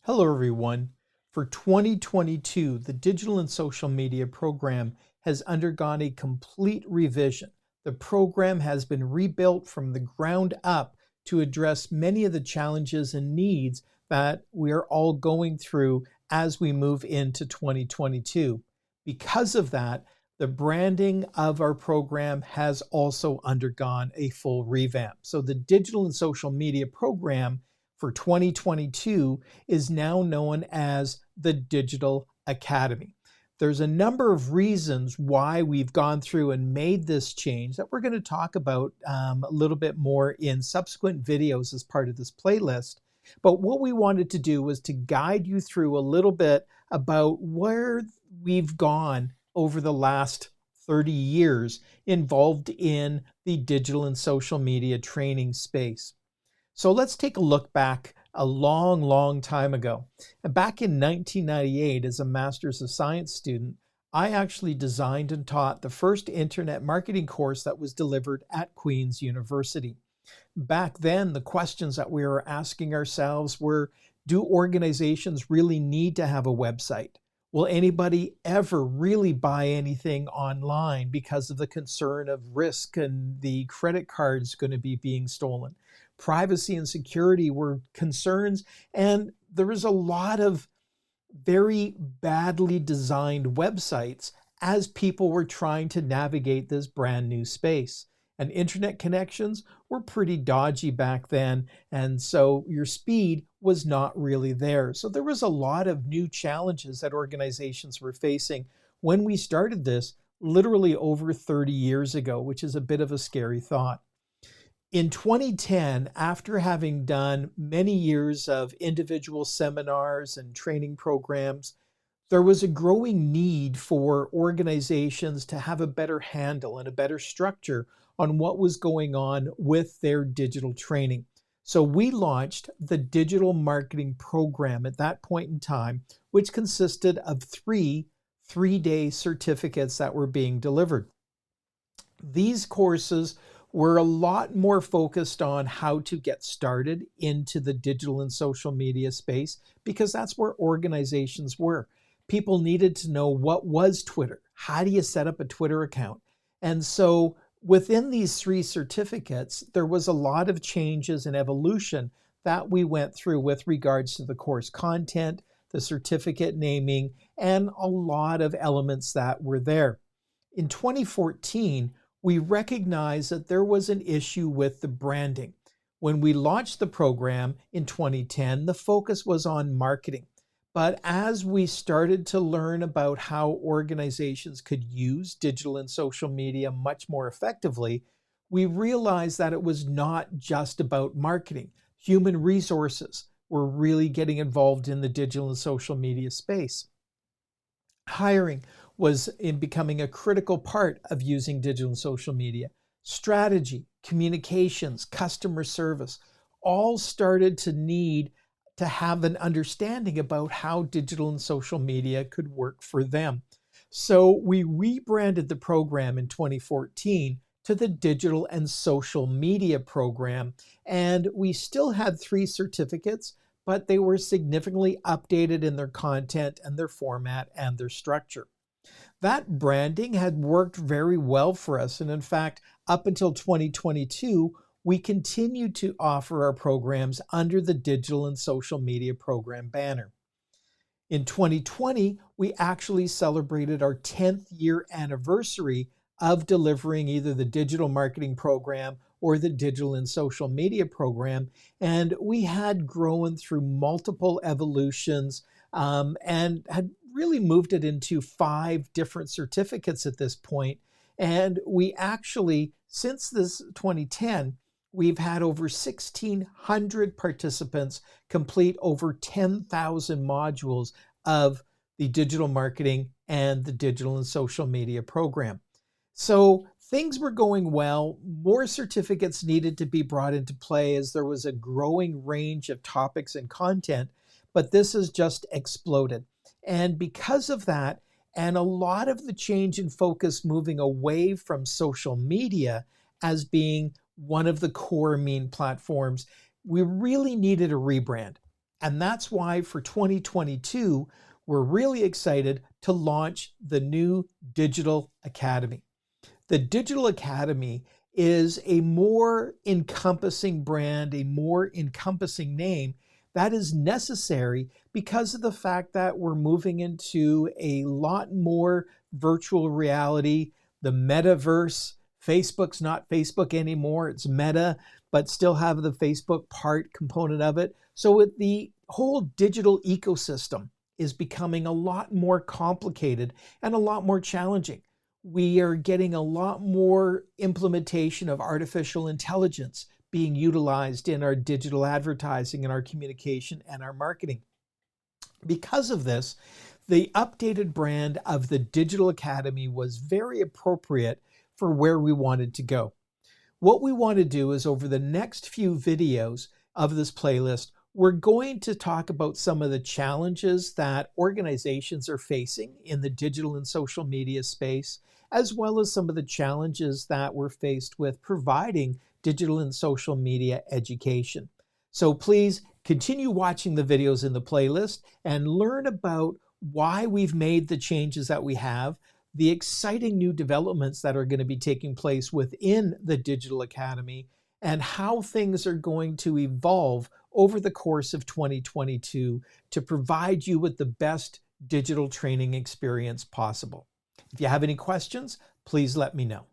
Hello, everyone. For 2022, the Digital and Social Media program has undergone a complete revision. The program has been rebuilt from the ground up to address many of the challenges and needs that we are all going through as we move into 2022. Because of that, the branding of our program has also undergone a full revamp. So, the Digital and Social Media program for 2022 is now known as the Digital Academy. There's a number of reasons why we've gone through and made this change that we're going to talk about a little bit more in subsequent videos as part of this playlist. But what we wanted to do was to guide you through a little bit about where we've gone over the last 30 years involved in the digital and social media training space. So let's take a look back a long, long time ago. And back in 1998, as a Master's of Science student, I actually designed and taught the first internet marketing course that was delivered at Queen's University. Back then, the questions that we were asking ourselves were, do organizations really need to have a website? Will anybody ever really buy anything online because of the concern of risk and the credit cards going to be being stolen? Privacy and security were concerns, and there was a lot of very badly designed websites as people were trying to navigate this brand new space. And internet connections were pretty dodgy back then, and so your speed was not really there. So there was a lot of new challenges that organizations were facing when we started this literally over 30 years ago, which is a bit of a scary thought. In 2010, after having done many years of individual seminars and training programs, there was a growing need for organizations to have a better handle and a better structure on what was going on with their digital training. So we launched the Digital Marketing Program at that point in time, which consisted of three-day certificates that were being delivered. These courses were a lot more focused on how to get started into the digital and social media space because that's where organizations were. People needed to know, what was Twitter? How do you set up a Twitter account? And so within these three certificates, there was a lot of changes and evolution that we went through with regards to the course content, the certificate naming, and a lot of elements that were there. In 2014, we recognized that there was an issue with the branding. When we launched the program in 2010, the focus was on marketing. But as we started to learn about how organizations could use digital and social media much more effectively, we realized that it was not just about marketing. Human resources were really getting involved in the digital and social media space. Hiring was in becoming a critical part of using digital and social media. Strategy, communications, customer service all started to need to have an understanding about how digital and social media could work for them. So we rebranded the program in 2014 to the Digital and Social Media Program, and we still had three certificates, but they were significantly updated in their content and their format and their structure. That branding had worked very well for us. And in fact, up until 2022, we continued to offer our programs under the Digital and Social Media Program banner. In 2020, we actually celebrated our 10th year anniversary of delivering either the Digital Marketing Program or the Digital and Social Media Program. And we had grown through multiple evolutions and had really moved it into 5 different certificates at this point. And we actually, since this 2010, we've had over 1,600 participants complete over 10,000 modules of the digital marketing and the digital and social media program. So things were going well. More certificates needed to be brought into play as there was a growing range of topics and content, but this has just exploded. And because of that, and a lot of the change in focus moving away from social media as being one of the core main platforms, we really needed a rebrand. And that's why for 2022, we're really excited to launch the new Digital Academy. The Digital Academy is a more encompassing brand, a more encompassing name that is necessary because of the fact that we're moving into a lot more virtual reality, the metaverse. Facebook's not Facebook anymore, it's Meta, but still have the Facebook part component of it. So the whole digital ecosystem is becoming a lot more complicated and a lot more challenging. We are getting a lot more implementation of artificial intelligence being utilized in our digital advertising and our communication and our marketing. Because of this, the updated brand of the Digital Academy was very appropriate for where we wanted to go. What we want to do is over the next few videos of this playlist, we're going to talk about some of the challenges that organizations are facing in the digital and social media space, as well as some of the challenges that we're faced with providing digital and social media education. So please continue watching the videos in the playlist and learn about why we've made the changes that we have, the exciting new developments that are going to be taking place within the Digital Academy, and how things are going to evolve over the course of 2022 to provide you with the best digital training experience possible. If you have any questions, please let me know.